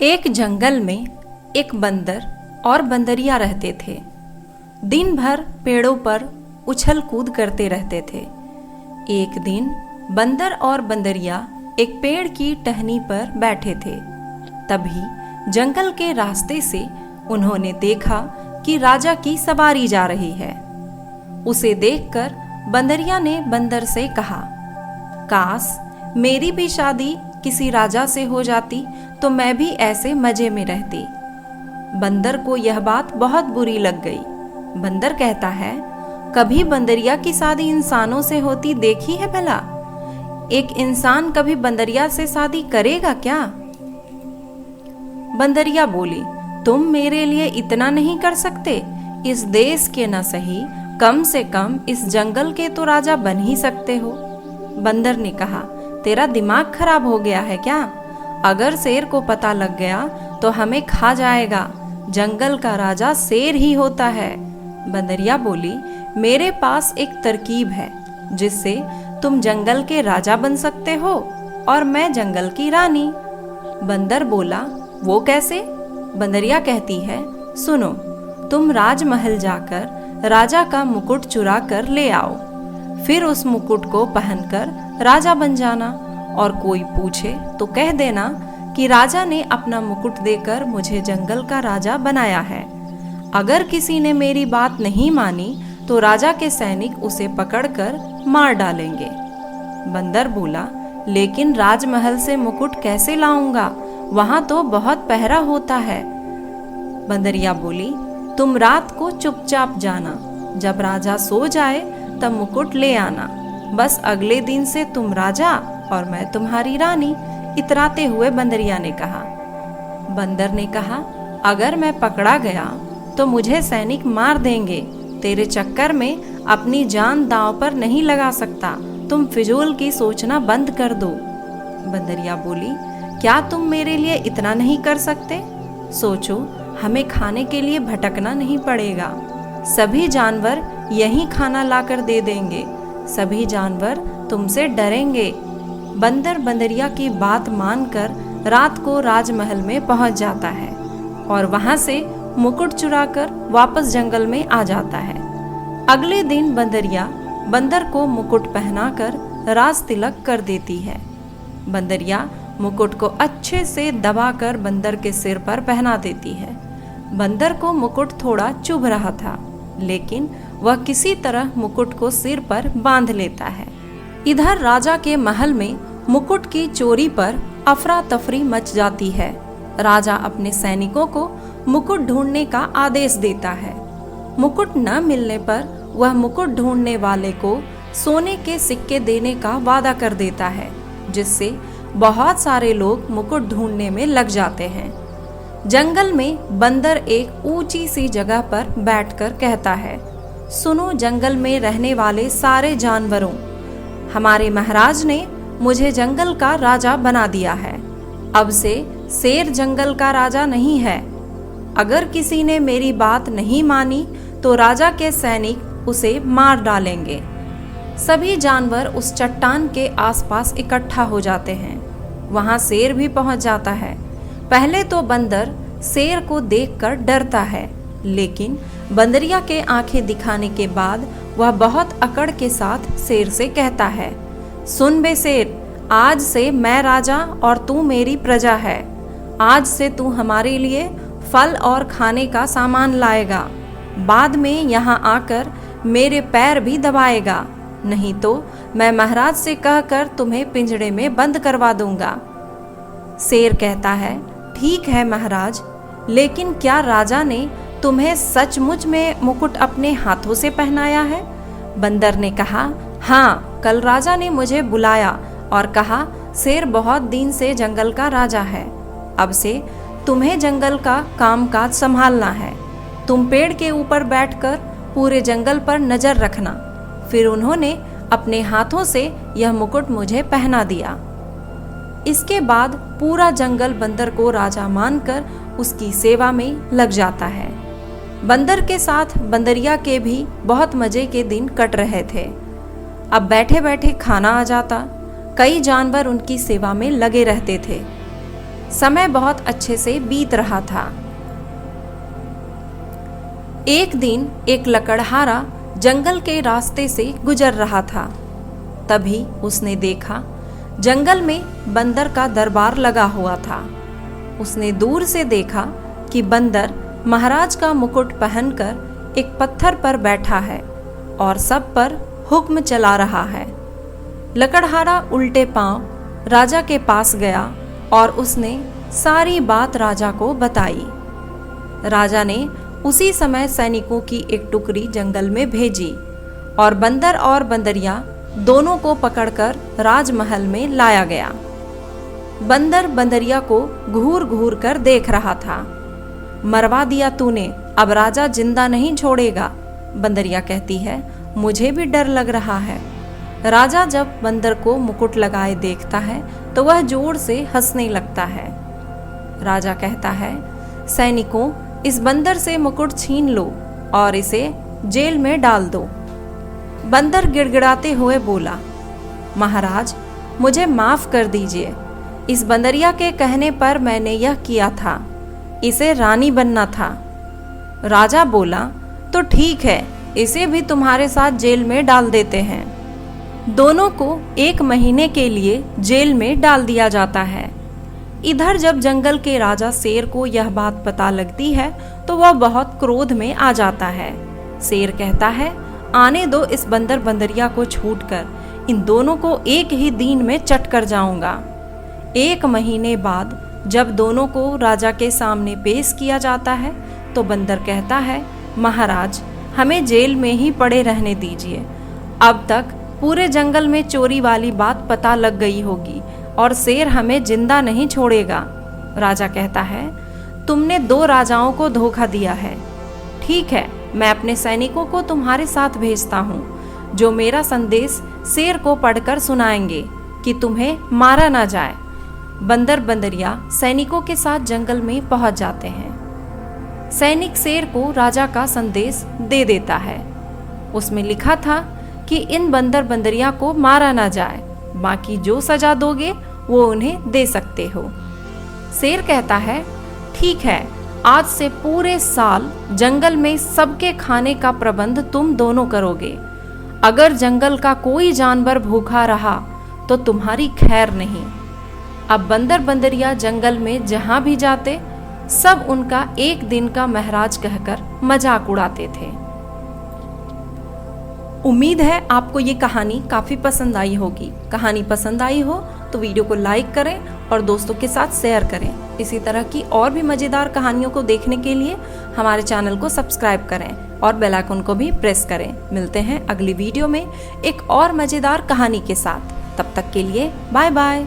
एक जंगल में एक बंदर और बंदरिया रहते थे। दिन भर पेड़ों पर उछल कूद करते रहते थे। एक दिन बंदर और बंदरिया एक पेड़ की टहनी पर बैठे थे। तभी जंगल के रास्ते से उन्होंने देखा कि राजा की सवारी जा रही है। उसे देखकर बंदरिया ने बंदर से कहा, काश मेरी भी शादी किसी राजा से हो जाती तो मैं भी ऐसे मजे में रहती। बंदर को यह बात बहुत बुरी लग गई। बंदर कहता है, कभी बंदरिया की शादी इंसानों से होती देखी है भला? एक इंसान कभी बंदरिया से शादी करेगा क्या? बंदरिया बोली, तुम मेरे लिए इतना नहीं कर सकते? इस देश के न सही, कम से कम इस जंगल के तो राजा बन ही सकते हो। बंदर ने कहा, तेरा दिमाग खराब हो गया है क्या? अगर शेर को पता लग गया तो हमें खा जाएगा। जंगल का राजा शेर ही होता है। बंदरिया बोली, मेरे पास एक तरकीब है जिससे तुम जंगल के राजा बन सकते हो और मैं जंगल की रानी। बंदर बोला, वो कैसे? बंदरिया कहती है, सुनो, तुम राजमहल जाकर राजा का मुकुट चुरा कर ले आओ। फिर उस मुकुट को पहनकर राजा बन जाना और कोई पूछे तो कह देना कि राजा ने अपना मुकुट देकर मुझे जंगल का राजा बनाया है। अगर किसी ने मेरी बात नहीं मानी तो राजा के सैनिक उसे पकड़कर मार डालेंगे। बंदर बोला, लेकिन राजमहल से मुकुट कैसे लाऊंगा? वहां तो बहुत पहरा होता है। बंदरिया बोली, तुम रात को चुपचाप जाना, जब राजा सो जाए तब मुकुट ले आना। बस अगले दिन से तुम राजा और मैं तुम्हारी रानी। इतराते हुए बंदरिया ने कहा। बंदर ने कहा, अगर मैं पकड़ा गया तो मुझे सैनिक मार देंगे। तेरे चक्कर में अपनी जान दांव पर नहीं लगा सकता। तुम फिजूल की सोचना बंद कर दो। बंदरिया बोली, क्या तुम मेरे लिए इतना नहीं कर सकते? सोचो, हमें खाने के लिए भटकना नहीं पड़ेगा। सभी जानवर यही खाना लाकर दे देंगे। सभी जानवर तुमसे डरेंगे। बंदर बंदरिया की बात मानकर रात को राजमहल में पहुंच जाता है और वहां से मुकुट चुराकर वापस जंगल में आ जाता है। अगले दिन बंदरिया बंदर को मुकुट पहनाकर राज तिलक कर देती है। बंदरिया मुकुट को अच्छे से दबाकर बंदर के सिर पर पहना देती है। बंदर को मुकुट थोड़ा चुभ रहा था, लेकिन वह किसी तरह मुकुट को सिर पर बांध लेता है। इधर राजा के महल में मुकुट की चोरी पर अफरा तफरी मच जाती है। राजा अपने सैनिकों को मुकुट ढूंढने का आदेश देता है। मुकुट न मिलने पर वह मुकुट ढूंढने वाले को सोने के सिक्के देने का वादा कर देता है, जिससे बहुत सारे लोग मुकुट ढूंढने में लग जाते हैं। जंगल में बंदर एक ऊंची सी जगह पर बैठकर कहता है, सुनो जंगल में रहने वाले सारे जानवरों, हमारे महाराज ने मुझे जंगल का राजा बना दिया है। अब से शेर जंगल का राजा नहीं है। अगर किसी ने मेरी बात नहीं मानी तो राजा के सैनिक उसे मार डालेंगे। सभी जानवर उस चट्टान के आसपास इकट्ठा हो जाते हैं। वहां शेर भी पहुंच जाता है। पहले तो बंदर शेर को देखकर डरता है, लेकिन बंदरिया के आंखें दिखाने के बाद वह बहुत अकड़ के साथ शेर से कहता है, सुन बे शेर, आज से मैं राजा और तू मेरी प्रजा है। आज से तू हमारे लिए फल और खाने का सामान लाएगा। बाद में यहाँ आकर मेरे पैर भी दबाएगा, नहीं तो मैं महाराज से कहकर तुम्हें पिंजड़े में बंद करवा दूंगा। शेर कहता है, ठीक है महाराज, लेकिन क्या राजा ने तुम्हें सचमुच में मुकुट अपने हाथों से पहनाया है? बंदर ने कहा, हाँ, कल राजा ने मुझे बुलाया और कहा, शेर बहुत दिन से जंगल का राजा है। अब से तुम्हें जंगल का कामकाज संभालना है। तुम पेड़ के ऊपर बैठकर पूरे जंगल पर नजर रखना। फिर उन्होंने अपने हाथों से यह मुकुट मुझे पहना दिया। इसके बाद पूरा जंगल बंदर को राजा मानकर उसकी सेवा में लग जाता है। बंदर के साथ बंदरिया के भी बहुत मजे के दिन कट रहे थे। अब बैठे बैठे खाना आ जाता। कई जानवर उनकी सेवा में लगे रहते थे। समय बहुत अच्छे से बीत रहा था। एक दिन एक लकड़हारा जंगल के रास्ते से गुजर रहा था। तभी उसने देखा जंगल में बंदर का दरबार लगा हुआ था। उसने दूर से देखा कि बंदर महाराज का मुकुट पहनकर एक पत्थर पर बैठा है और सब पर हुक्म चला रहा है। लकड़हारा उल्टे पांव राजा के पास गया और उसने सारी बात राजा को बताई। राजा ने उसी समय सैनिकों की एक टुकड़ी जंगल में भेजी और बंदर और बंदरिया दोनों को पकड़कर राजमहल में लाया गया। बंदर बंदरिया को घूर घूर कर देख रहा था। मरवा दिया तूने, अब राजा जिंदा नहीं छोड़ेगा। बंदरिया कहती है, मुझे भी डर लग रहा है। राजा जब बंदर को मुकुट लगाए देखता है तो वह जोर से हंसने लगता है। राजा कहता है, सैनिकों, इस बंदर से मुकुट छीन लो और इसे जेल में डाल दो। बंदर गिड़गिड़ाते हुए बोला, महाराज, मुझे माफ कर दीजिए। इस बंदरिया के कहने पर मैंने यह किया था। इसे रानी बनना था। राजा बोला, तो ठीक है, इसे भी तुम्हारे साथ जेल में डाल देते हैं। दोनों को 1 महीने के लिए जेल में डाल दिया जाता है। इधर जब जंगल के राजा शेर को यह बात पता लगती है तो वह बहुत क्रोध में आ जाता है। शेर कहता है, आने दो इस बंदर बंदरिया को छूटकर, इन दोनों को एक ही दिन में चट कर जाऊंगा। 1 महीने बाद जब दोनों को राजा के सामने पेश किया जाता है तो बंदर कहता है, महाराज, हमें जेल में ही पड़े रहने दीजिए। अब तक पूरे जंगल में चोरी वाली बात पता लग गई होगी और शेर हमें जिंदा नहीं छोड़ेगा। राजा कहता है, तुमने 2 राजाओं को धोखा दिया है। ठीक है, मैं अपने सैनिकों को तुम्हारे साथ भेजता हूँ, जो मेरा संदेश शेर को पढ़कर सुनाएंगे कि तुम्हें मारा ना जाए। बंदर बंदरिया सैनिकों के साथ जंगल में पहुंच जाते हैं। सैनिक शेर को राजा का संदेश दे देता है। उसमें लिखा था कि इन बंदर बंदरिया को मारा ना जाए, बाकी जो सजा दोगे वो उन्हें दे सकते हो। शेर कहता है, ठीक है, आज से पूरे साल जंगल में सबके खाने का प्रबंध तुम दोनों करोगे। अगर जंगल का कोई जानवर भूखा रहा तो तुम्हारी खैर नहीं। अब बंदर बंदरिया जंगल में जहां भी जाते सब उनका 1 दिन का महराज कहकर मजाक उड़ाते थे। उम्मीद है आपको ये कहानी काफ़ी पसंद आई होगी। कहानी पसंद आई हो तो वीडियो को लाइक करें और दोस्तों के साथ शेयर करें। इसी तरह की और भी मज़ेदार कहानियों को देखने के लिए हमारे चैनल को सब्सक्राइब करें और बेल आइकन को भी प्रेस करें। मिलते हैं अगली वीडियो में एक और मज़ेदार कहानी के साथ। तब तक के लिए बाय बाय।